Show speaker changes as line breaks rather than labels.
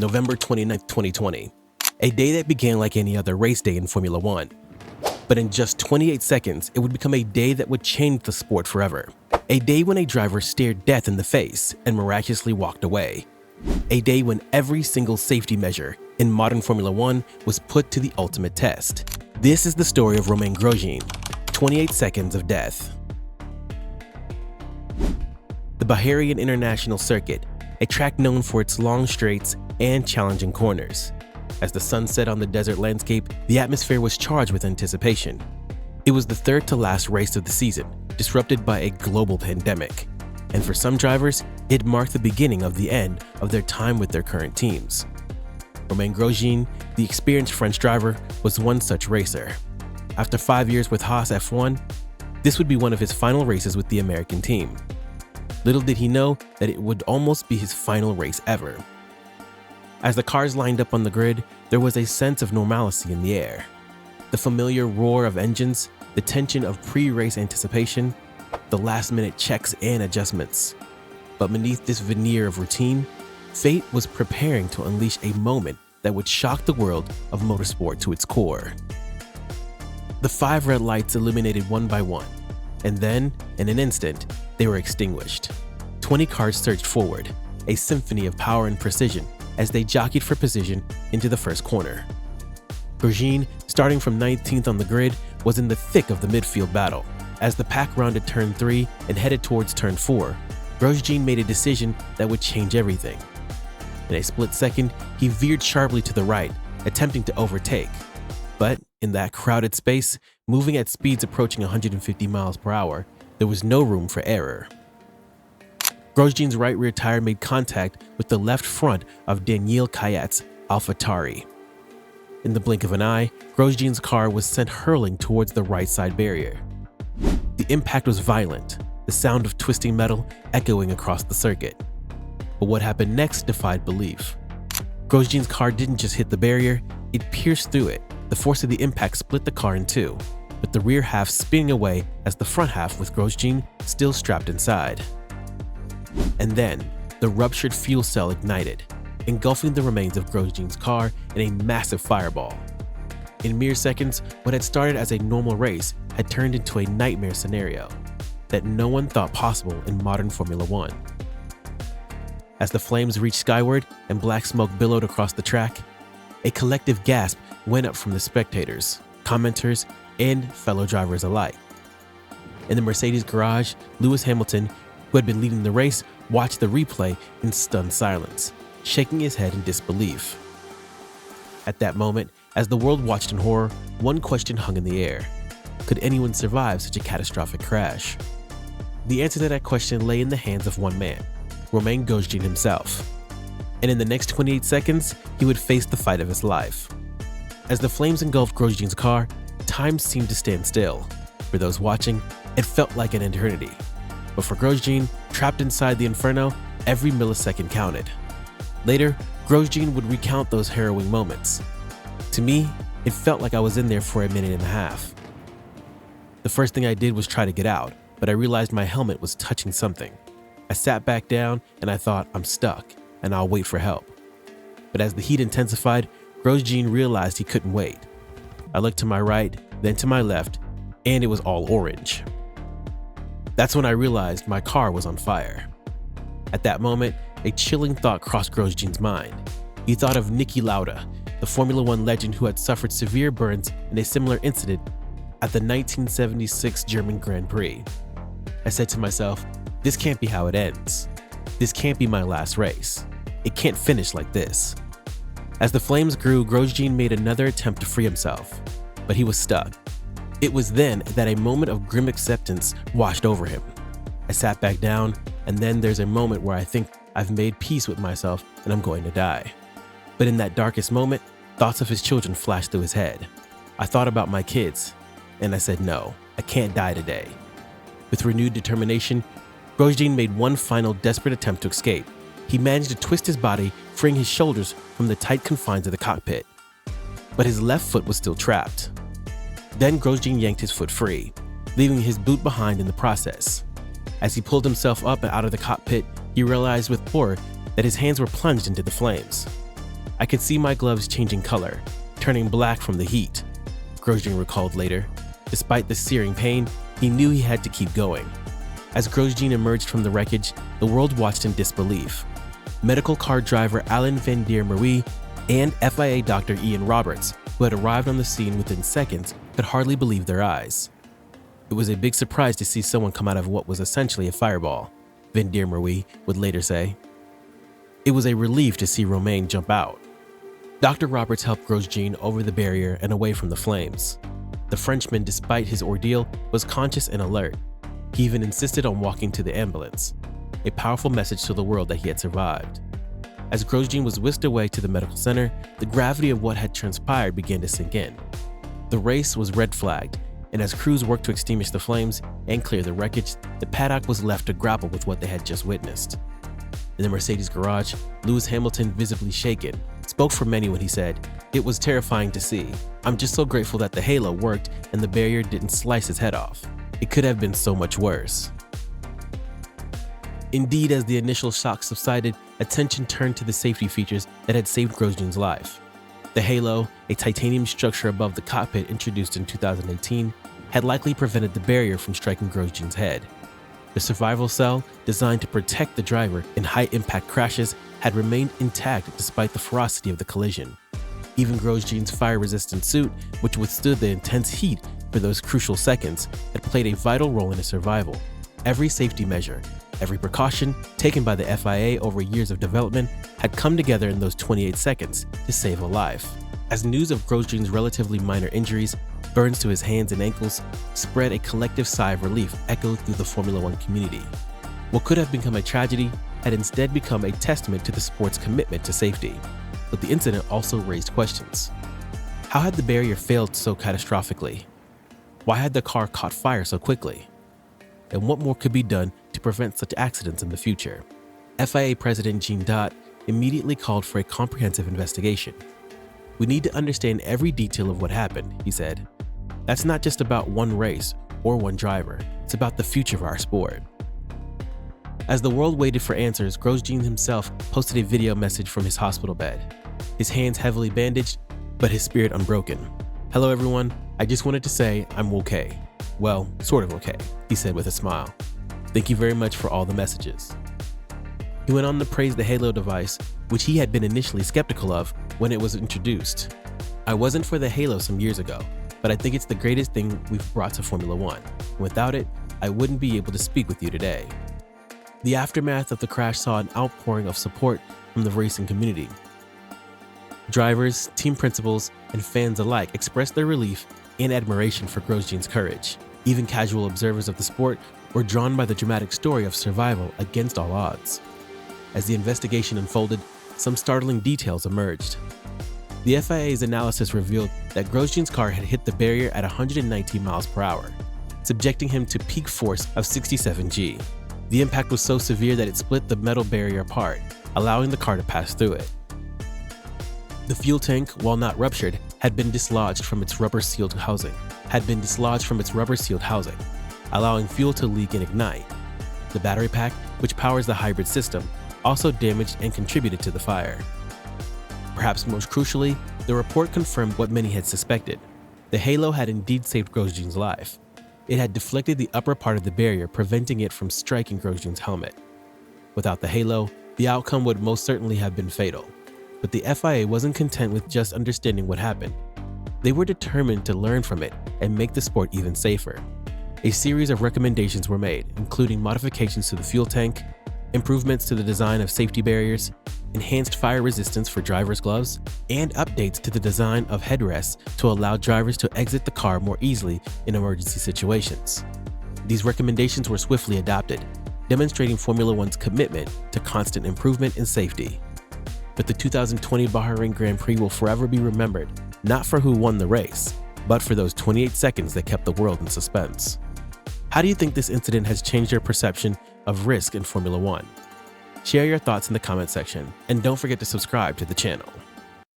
November 29th, 2020. A day that began like any other race day in Formula One. But in just 28 seconds, it would become a day that would change the sport forever. A day when a driver stared death in the face and miraculously walked away. A day when every single safety measure in modern Formula One was put to the ultimate test. This is the story of Romain Grosjean, 28 seconds of death. The Bahrain International Circuit, a track known for its long straights and challenging corners. As the sun set on the desert landscape, the atmosphere was charged with anticipation. It was the third to last race of the season, disrupted by a global pandemic. And for some drivers, it marked the beginning of the end of their time with their current teams. Romain Grosjean, the experienced French driver, was one such racer. After 5 years with Haas F1, this would be one of his final races with the American team. Little did he know that it would almost be his final race ever. As the cars lined up on the grid, there was a sense of normalcy in the air. The familiar roar of engines, the tension of pre-race anticipation, the last-minute checks and adjustments. But beneath this veneer of routine, fate was preparing to unleash a moment that would shock the world of motorsport to its core. The 5 red lights illuminated one by one, and then, in an instant, they were extinguished. 20 cars surged forward, a symphony of power and precision as they jockeyed for position into the first corner. Grosjean, starting from 19th on the grid, was in the thick of the midfield battle. As the pack rounded turn 3 and headed towards turn 4, Grosjean made a decision that would change everything. In a split second, he veered sharply to the right, attempting to overtake. But in that crowded space, moving at speeds approaching 150 miles per hour, there was no room for error. Grosjean's right rear tire made contact with the left front of Daniil Kvyat's AlphaTauri. In the blink of an eye, Grosjean's car was sent hurling towards the right side barrier. The impact was violent, the sound of twisting metal echoing across the circuit. But what happened next defied belief. Grosjean's car didn't just hit the barrier, it pierced through it. The force of the impact split the car in two, with the rear half spinning away as the front half with Grosjean still strapped inside. And then, the ruptured fuel cell ignited, engulfing the remains of Grosjean's car in a massive fireball. In mere seconds, what had started as a normal race had turned into a nightmare scenario that no one thought possible in modern Formula One. As the flames reached skyward and black smoke billowed across the track, a collective gasp went up from the spectators, commenters, and fellow drivers alike. In the Mercedes garage, Lewis Hamilton, who had been leading the race, watched the replay in stunned silence, shaking his head in disbelief. At that moment, as the world watched in horror, one question hung in the air. Could anyone survive such a catastrophic crash? The answer to that question lay in the hands of one man, Romain Grosjean himself. And in the next 28 seconds, he would face the fight of his life. As the flames engulfed Grosjean's car, time seemed to stand still. For those watching, it felt like an eternity. But for Grosjean, trapped inside the inferno, every millisecond counted. Later, Grosjean would recount those harrowing moments. To me, it felt like I was in there for a minute and a half. The first thing I did was try to get out, but I realized my helmet was touching something. I sat back down and I thought, I'm stuck, and I'll wait for help. But as the heat intensified, Grosjean realized he couldn't wait. I looked to my right, then to my left, and it was all orange. That's when I realized my car was on fire. At that moment, a chilling thought crossed Grosjean's mind. He thought of Niki Lauda, the Formula One legend who had suffered severe burns in a similar incident at the 1976 German Grand Prix. I said to myself, this can't be how it ends. This can't be my last race. It can't finish like this. As the flames grew, Grosjean made another attempt to free himself, but he was stuck. It was then that a moment of grim acceptance washed over him. I sat back down, and then there's a moment where I think I've made peace with myself and I'm going to die. But in that darkest moment, thoughts of his children flashed through his head. I thought about my kids, and I said, no, I can't die today. With renewed determination, Grosjean made one final desperate attempt to escape. He managed to twist his body, freeing his shoulders from the tight confines of the cockpit. But his left foot was still trapped. Then Grosjean yanked his foot free, leaving his boot behind in the process. As he pulled himself up and out of the cockpit, he realized with horror that his hands were plunged into the flames. I could see my gloves changing color, turning black from the heat, Grosjean recalled later. Despite the searing pain, he knew he had to keep going. As Grosjean emerged from the wreckage, the world watched in disbelief. Medical car driver Alain van der Merwe and FIA doctor Ian Roberts, who had arrived on the scene within seconds, could hardly believe their eyes. It was a big surprise to see someone come out of what was essentially a fireball, van der Merwe would later say. It was a relief to see Romain jump out. Dr. Roberts helped Grosjean over the barrier and away from the flames. The Frenchman, despite his ordeal, was conscious and alert. He even insisted on walking to the ambulance, a powerful message to the world that he had survived. As Grosjean was whisked away to the medical center, the gravity of what had transpired began to sink in. The race was red flagged, and as crews worked to extinguish the flames and clear the wreckage, the paddock was left to grapple with what they had just witnessed. In the Mercedes garage, Lewis Hamilton, visibly shaken, spoke for many when he said, "It was terrifying to see. I'm just so grateful that the halo worked and the barrier didn't slice his head off. It could have been so much worse." Indeed, as the initial shock subsided, attention turned to the safety features that had saved Grosjean's life. The halo, a titanium structure above the cockpit introduced in 2018, had likely prevented the barrier from striking Grosjean's head. The survival cell, designed to protect the driver in high-impact crashes, had remained intact despite the ferocity of the collision. Even Grosjean's fire-resistant suit, which withstood the intense heat for those crucial seconds, had played a vital role in his survival. Every safety measure, every precaution taken by the FIA over years of development had come together in those 28 seconds to save a life. As news of Grosjean's relatively minor injuries, burns to his hands and ankles, spread, a collective sigh of relief echoed through the Formula One community. What could have become a tragedy had instead become a testament to the sport's commitment to safety. But the incident also raised questions. How had the barrier failed so catastrophically? Why had the car caught fire so quickly? And what more could be done to prevent such accidents in the future? FIA President Jean Dott immediately called for a comprehensive investigation. "We need to understand every detail of what happened," he said. "That's not just about one race or one driver, it's about the future of our sport." As the world waited for answers, Grosjean himself posted a video message from his hospital bed, his hands heavily bandaged, but his spirit unbroken. "Hello everyone, I just wanted to say I'm okay. Well, sort of okay," he said with a smile. "Thank you very much for all the messages." He went on to praise the Halo device, which he had been initially skeptical of when it was introduced. "I wasn't for the Halo some years ago, but I think it's the greatest thing we've brought to Formula One. Without it, I wouldn't be able to speak with you today." The aftermath of the crash saw an outpouring of support from the racing community. Drivers, team principals, and fans alike expressed their relief and admiration for Grosjean's courage. Even casual observers of the sport were drawn by the dramatic story of survival against all odds. As the investigation unfolded, some startling details emerged. The FIA's analysis revealed that Grosjean's car had hit the barrier at 119 miles per hour, subjecting him to peak force of 67 G. The impact was so severe that it split the metal barrier apart, allowing the car to pass through it. The fuel tank, while not ruptured, had been dislodged from its rubber-sealed housing, allowing fuel to leak and ignite. The battery pack, which powers the hybrid system, also damaged and contributed to the fire. Perhaps most crucially, the report confirmed what many had suspected. The Halo had indeed saved Grosjean's life. It had deflected the upper part of the barrier, preventing it from striking Grosjean's helmet. Without the Halo, the outcome would most certainly have been fatal. But the FIA wasn't content with just understanding what happened. They were determined to learn from it and make the sport even safer. A series of recommendations were made, including modifications to the fuel tank, improvements to the design of safety barriers, enhanced fire resistance for drivers' gloves, and updates to the design of headrests to allow drivers to exit the car more easily in emergency situations. These recommendations were swiftly adopted, demonstrating Formula One's commitment to constant improvement in safety. But the 2020 Bahrain Grand Prix will forever be remembered, not for who won the race, but for those 28 seconds that kept the world in suspense. How do you think this incident has changed your perception of risk in Formula One? Share your thoughts in the comment section, and don't forget to subscribe to the channel.